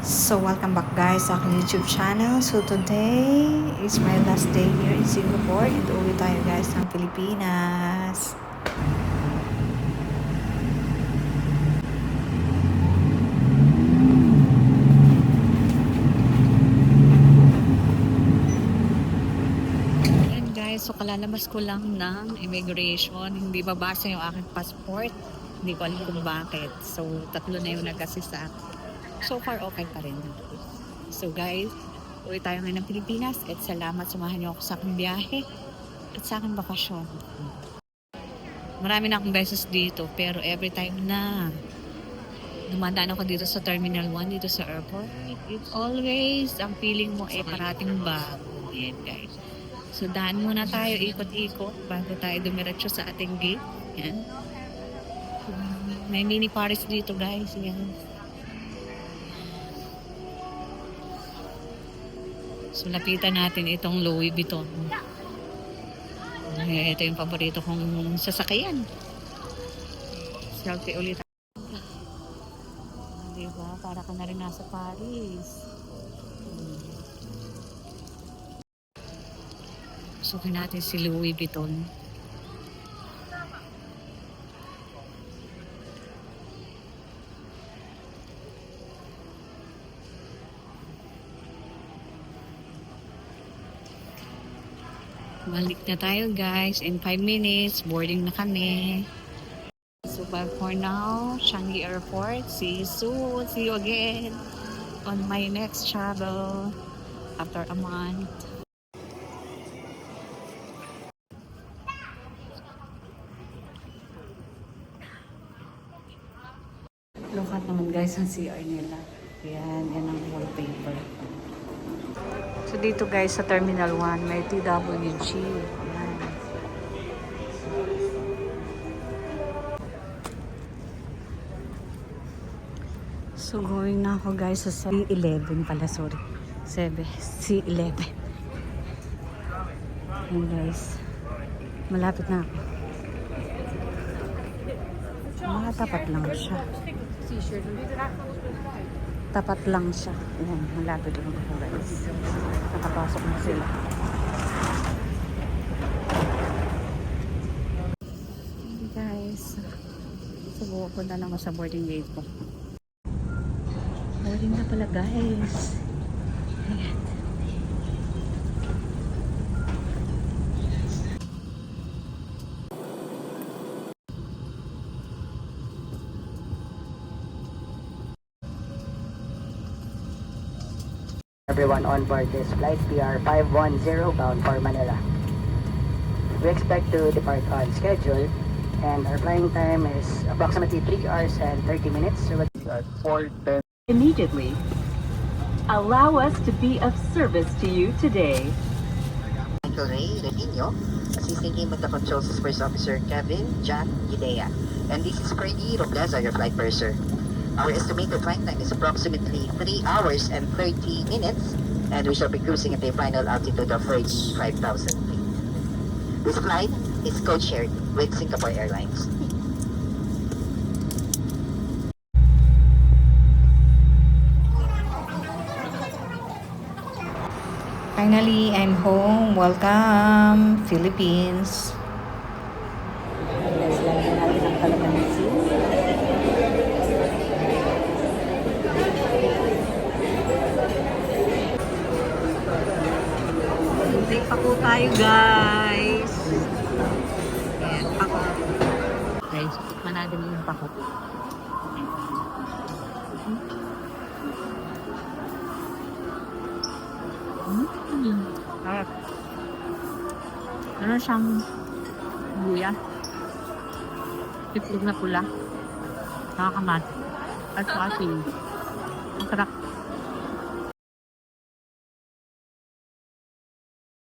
So welcome back guys sa aking YouTube channel. So today is my last day here in Singapore and uwi tayo guys ng Pilipinas. Ayan guys, so kalalabas ko lang ng immigration. Hindi babasa yung aking passport. Hindi ko alam kung bakit. So tatlo na yung nag-assist sa akin. So far okay pa rin. So guys, uwi tayo ngayon ng Pilipinas at salamat samahan niyo ako sa aking biyahe at sa aking bakasyon. Marami na akong beses dito pero every time na dumadaan ako dito sa Terminal 1 dito sa airport, it's always ang feeling mo parating bago. Yan guys. So daan muna tayo ikot-ikot bago tayo dumiretso sa ating gate. Yan. May mini Paris dito guys. Yan. So, lapitan natin itong Louis Vuitton. Ito yung paborito kong sasakyan. Selfie ulit. Diba? Para ka na rin nasa Paris. Sukin natin si Louis Vuitton. Balik na tayo guys. In 5 minutes, boarding na kami. So but for now, Changi Airport. See you soon. See you again on my next travel after a month. Look at naman guys ang CR nila. Yan ang wallpaper. So dito guys sa Terminal 1 may TWG. Ayan. So going na ako guys sa C11 pala, sorry. C11. Ayan guys. Malapit na ako. Tapat lang siya. Tapat lang siya. Ayan, malapit lang ako guys. Nakapasok na sila. Hey guys. Subukan ko na naman sa boarding gate ko. Boarding na pala guys. Ayan. Everyone on board this flight PR 510 bound for Manila. We expect to depart on schedule and our flying time is approximately 3 hours and 30 minutes. So at 4:10 immediately. Allow us to be of service to you today. Michael Ray Revino, assisting him with the controls is First Officer Kevin John Idea. And this is Fergie Roblaza, your flight purser. Our estimated flight time is approximately 3 hours and 30 minutes, and we shall be cruising at a final altitude of 35,000 feet. This flight is code-shared with Singapore Airlines. Finally, I'm home. Welcome, Philippines. Lagyan natin ang kalamansi. Hintay pa po tayo guys. Ayan, pako. Guys, tikman natin yung pako. Sarap. Ano siyang luya? Itlog na pula. Nakakamati. At saka asin. Ang sarap.